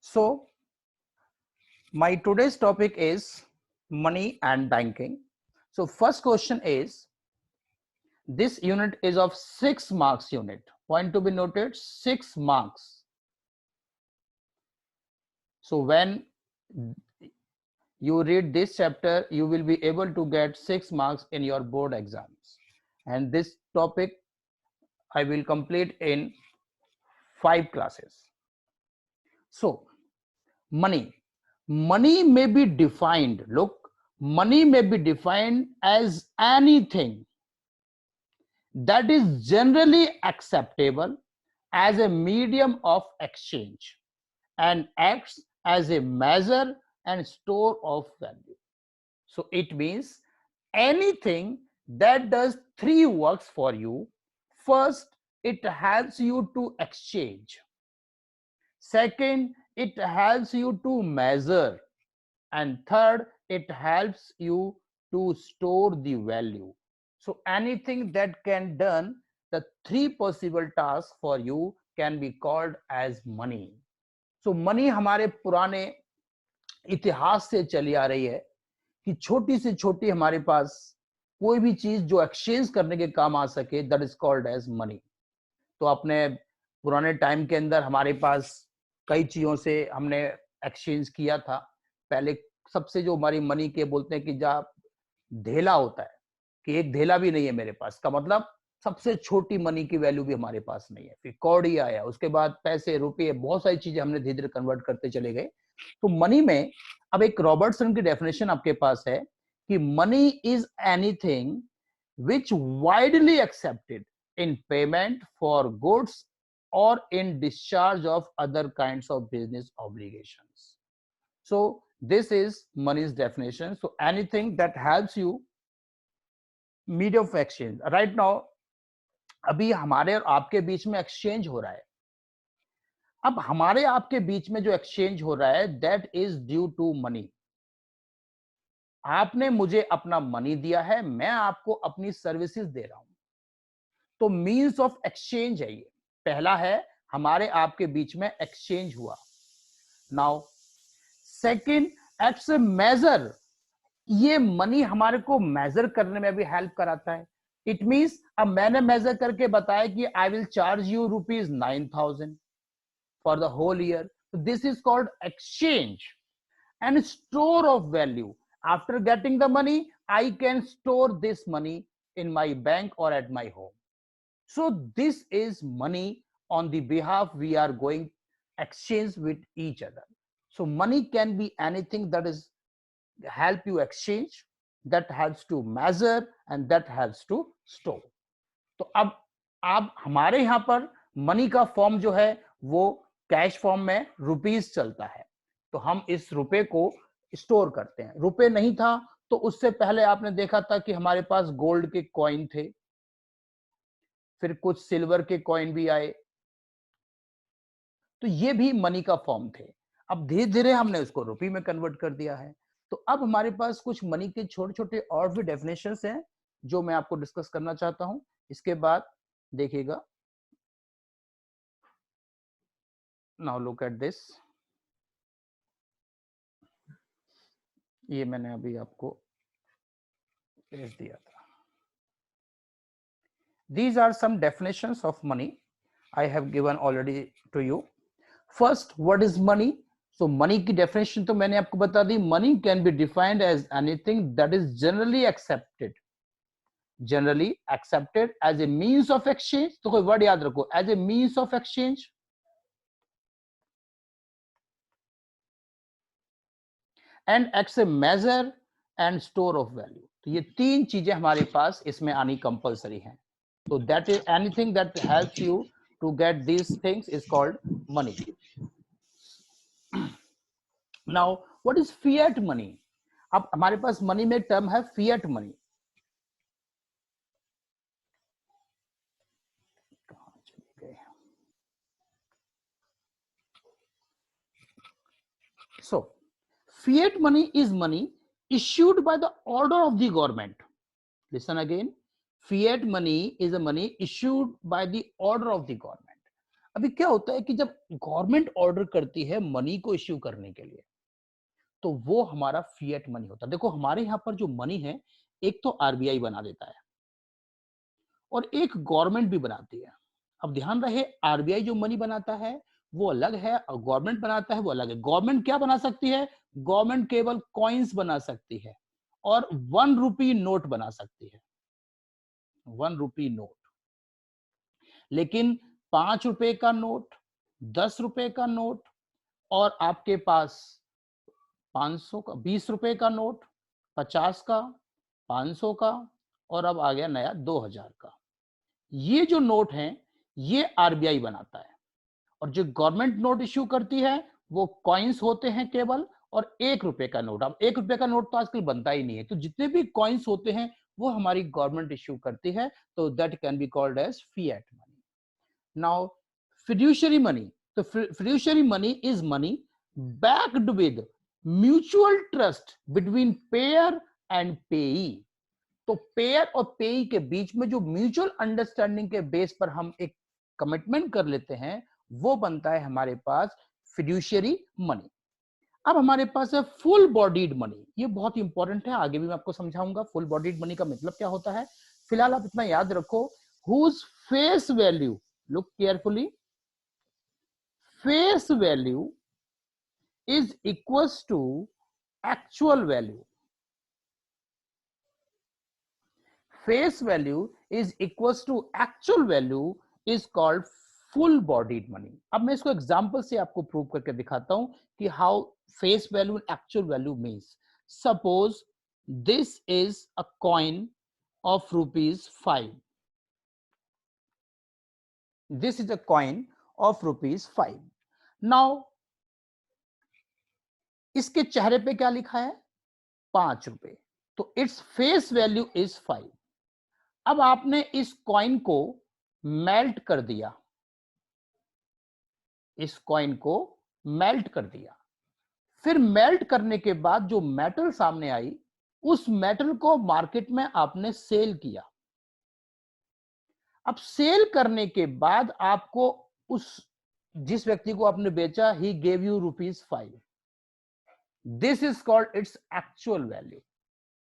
So, my today's topic is money and banking. So, first question is, this unit is of 6 marks unit. Point to be noted, 6 marks. So, when you read this chapter, you will be able to get 6 marks in your board exams. And this topic I will complete in 5 classes. So, money. Money may be defined, look, money may be defined as anything that is generally acceptable as a medium of exchange and acts as a measure and store of value. So it means anything that does 3 works for you. First, it helps you to exchange. Second, it helps you to measure. And third, it helps you to store the value. So anything that can done the 3 possible tasks for you can be called as money. So money हमारे पुराने इतिहास से चली आ रही है कि छोटी से छोटी हमारे पास कोई भी चीज जो एक्सचेंज करने के काम आ सके, that is called as money. तो अपने पुराने टाइम के अंदर हमारे पास कई चीजों से हमने एक्सचेंज किया था. पहले सबसे जो हमारी मनी के बोलते हैं कि जहाँ धेला होता है, कि एक धेला भी नहीं है मेरे पास, का मतलब सबसे छोटी मनी की वैल्यू भी हमारे पास नहीं है. फिर कौड़ी आया, उसके बाद पैसे, रुपये, बहुत सारी चीजें हमने धीरे धीरे कन्वर्ट करते चले गए. तो मनी में अब एक रॉबर्टसन की डेफिनेशन आपके पास है कि money is anything which widely accepted in payment for goods or in discharge of other kinds of business obligations. So this is money's definition. So anything that helps you medium of exchange. Right now अभी हमारे और आपके बीच में exchange हो रहा है. अब हमारे आपके बीच में जो एक्सचेंज हो रहा है, that is due to money. आपने मुझे अपना मनी दिया है, मैं आपको अपनी सर्विसेज दे रहा हूं. तो मीन्स ऑफ एक्सचेंज है ये. पहला है हमारे आपके बीच में एक्सचेंज हुआ. नाउ सेकंड, एक्ट्स ए मेजर. ये मनी हमारे को मेजर करने में भी हेल्प कराता है. इट मींस अब मैंने मेजर करके बताया कि I will charge you ₹9,000 for the whole year. This is called exchange. And store of value. After getting the money, I can store this money in my bank or at my home. So this is money on the behalf we are going exchange with each other. So money can be anything that is help you exchange, that helps to measure and that helps to store. तो अब आप हमारे यहाँ पर money का form जो है वो कैश फॉर्म में रुपीस चलता है. तो हम इस रुपए को स्टोर करते हैं. रुपए नहीं था तो उससे पहले आपने देखा था कि हमारे पास गोल्ड के कॉइन थे, फिर कुछ सिल्वर के कॉइन भी आए. तो ये भी मनी का फॉर्म थे. अब धीरे धीरे हमने उसको रुपये में कन्वर्ट कर दिया है. तो अब हमारे पास कुछ मनी के छोटे छोटे और भी डेफिनेशंस हैं जो मैं आपको डिस्कस करना चाहता हूं. इसके बाद देखिएगा. Now look at this. ये मैंने अभी आपको भेज दिया था. These are some definitions of money I have given already to you. First, what is money? So money की definition तो मैंने आपको बता दी. Money can be defined as anything that is generally accepted as a means of exchange. तो कोई word याद रखो, as a means of exchange, and acts a measure and store of value. तो ये 3 चीजें हमारे पास इसमें आनी कंपलसरी हैं. So that is anything that helps you to get these things is called money. Now, what is fiat money? अब हमारे पास money में टर्म है fiat money. So, fiat money is money issued by the order of the government. Listen again. Fiat money is a money issued by the order of the government. अभी क्या होता है कि जब गवर्नमेंट ऑर्डर करती है money को issue करने के लिए, तो वो हमारा फिएट मनी होता है। देखो हमारे यहाँ पर जो मनी है, एक तो आरबीआई बना देता है और एक गवर्नमेंट भी बनाती है। अब ध्यान रहे, आरबीआई जो मनी बनाता है वो अलग है और गवर्नमेंट बनाता है वो अलग है। गवर्नमेंट क्या बना सकती है? गवर्नमेंट केवल कॉइन्स बना सकती है और 1 रुपी नोट बना सकती है, 1 रुपी नोट। लेकिन 5 रुपए का नोट, 10 रुपए का नोट और आपके पास 500 का, 20 रुपए का नोट, 50 का, 500 का और अब आ गया नया 2000 का। ये जो नोट हैं, ये आरबीआई बनाता है और जो गवर्नमेंट नोट इश्यू करती है वो कॉइन्स होते हैं केवल, और 1 रुपए का नोट। अब 1 रुपए का नोट तो आजकल बनता ही नहीं है, तो जितने भी कॉइन्स होते हैं वो हमारी गवर्नमेंट इश्यू करती है, तो that can be called as fiat money. Now fiduciary money, तो fiduciary money is money backed with mutual trust between payer and payee। तो पेयर और पेई के बीच में जो म्यूचुअल अंडरस्टैंडिंग के बेस पर हम एक कमिटमेंट कर लेते हैं, वो बनता है हमारे पास फिड्यूशियरी मनी। अब हमारे पास है फुल बॉडीड मनी। ये बहुत इंपॉर्टेंट है, आगे भी मैं आपको समझाऊंगा फुल बॉडीड मनी का मतलब क्या होता है। फिलहाल आप इतना याद रखो, whose face value, look carefully, face value is equals to actual value। face value is equals to actual value is called full bodied money। अब मैं इसको एग्जांपल से आपको प्रूव करके दिखाता हूं कि how face value and actual value means। suppose this is a coin of ₹5। this is a coin of ₹5। now इसके चेहरे पे क्या लिखा है? 5 रुपए। तो इट्स फेस वैल्यू इज 5। अब आपने इस कॉइन को मेल्ट कर दिया, इस कॉइन को मेल्ट कर दिया, फिर मेल्ट करने के बाद जो मेटल सामने आई, उस मेटल को मार्केट में आपने सेल किया। अब सेल करने के बाद आपको उस जिस व्यक्ति को आपने बेचा, he gave you ₹5। This is called its actual value.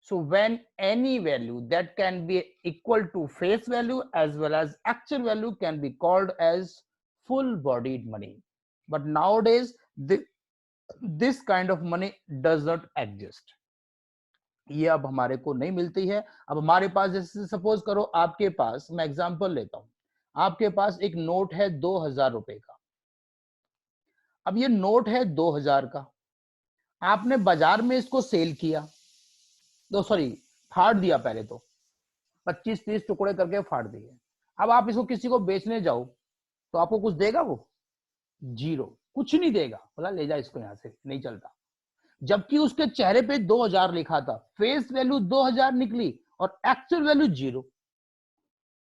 So when any value that can be equal to face value as well as actual value can be called as full bodied money. But nowadays this kind of money does not exist। ये अब हमारे को नहीं मिलती है। अब हमारे पास जैसे सपोज करो आपके पास, मैं एग्जांपल लेता हूं, आपके पास एक नोट है 2000 रुपए का। अब ये नोट है 2000 का, आपने बाजार में इसको सेल किया, तो सॉरी फाड़ दिया, पहले तो 25-30 टुकड़े करके फाड़ दिए। अब आप इसको किसी को बेचने जाओ तो आपको कुछ देगा? वो जीरो, कुछ नहीं देगा, बोला ले जा इसको यहां से, नहीं चलता। जबकि उसके चेहरे पे 2000 लिखा था, फेस वैल्यू 2000 निकली और एक्चुअल वैल्यू 0।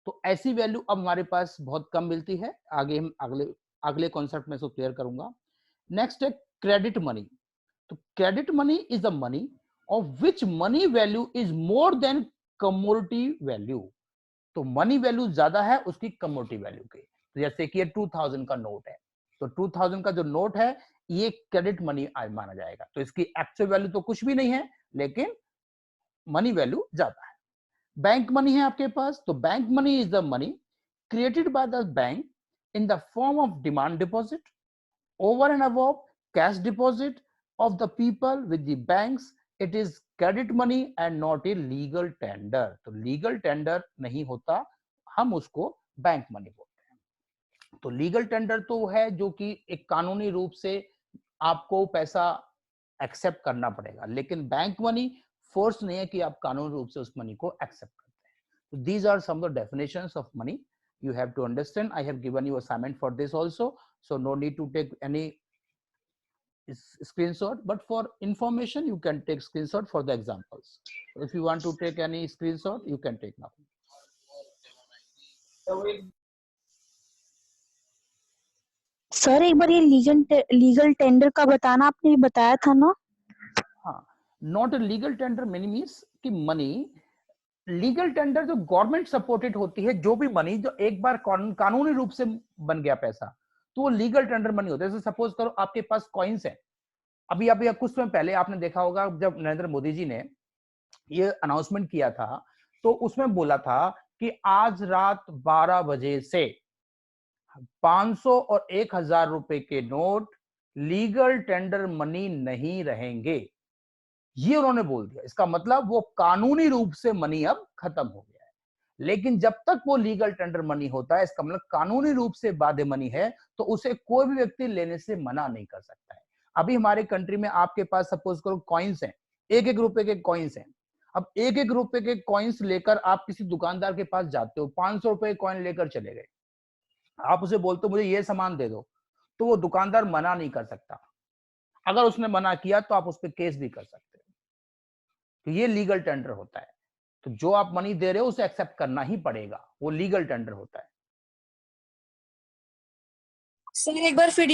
तो ऐसी वैल्यू अब हमारे पास बहुत कम मिलती है। आगे हम अगले कॉन्सेप्ट में इसको क्लियर करूंगा। नेक्स्ट है क्रेडिट मनी। तो credit money is the money of which money value is more than commodity value। तो मनी वैल्यू ज्यादा है उसकी कमोडिटी वैल्यू के। तो जैसे कि ये 2000 का नोट है, तो 2000 का जो नोट है ये क्रेडिट मनी माना जाएगा। तो इसकी एक्चुअल वैल्यू तो कुछ भी नहीं है, लेकिन मनी वैल्यू ज्यादा है। बैंक मनी है आपके पास, तो bank money is the money created by the bank in the form of demand deposit over and above cash deposit of the people with the banks। it is credit money and not a legal tender। तो legal tender नहीं होता, हम उसको bank money बोलते हैं। तो legal tender तो है जो कि एक कानूनी रूप से आपको पैसा एक्सेप्ट करना पड़ेगा, लेकिन बैंक मनी फोर्स नहीं है कि आप कानूनी रूप से उस मनी को एक्सेप्ट करते हैं। तो these are some of the definitions of money you have to understand। I have given you assignment for this also, so no need to take any screenshot, but for information you can take screenshot for the examples। if you want to take any screenshot you can take now। Sir एक बार ये legal tender का बताना, आपने बताया था ना। हाँ, not a legal tender means कि मनी, लीगल टेंडर जो गवर्नमेंट सपोर्टेड होती है, जो भी मनी जो एक बार कानूनी रूप से बन गया पैसा, तो वो लीगल टेंडर मनी होता है। जैसे सपोज करो आपके पास कॉइन्स है, अभी कुछ समय पहले आपने देखा होगा जब नरेंद्र मोदी जी ने ये अनाउंसमेंट किया था, तो उसमें बोला था कि आज रात 12 बजे से 500 और 1000 रुपए के नोट लीगल टेंडर मनी नहीं रहेंगे, ये उन्होंने बोल दिया। इसका मतलब वो कानूनी रूप से मनी अब खत्म हो गया है। लेकिन जब तक वो लीगल टेंडर मनी होता है, इसका मतलब कानूनी रूप से बाध्य मनी है, तो उसे कोई भी व्यक्ति लेने से मना नहीं कर सकता है। अभी हमारे कंट्री में आपके पास सपोज करो कॉइन्स हैं, 1-1 रुपए के कॉइन्स हैं। अब 1-1 रुपए के कॉइन्स लेकर आप किसी दुकानदार के पास जाते हो, 500 रुपए कॉइन लेकर चले गए, आप उसे बोलते हो मुझे ये सामान दे दो, तो वो दुकानदार मना नहीं कर सकता। अगर उसने मना किया तो आप उस पर केस भी कर सकते हो। तो ये लीगल टेंडर होता है। तो जो आप मनी दे रहे हो उसे एक्सेप्ट करना ही पड़ेगा, वो लीगल टेंडर होता है। सर एक बार फिर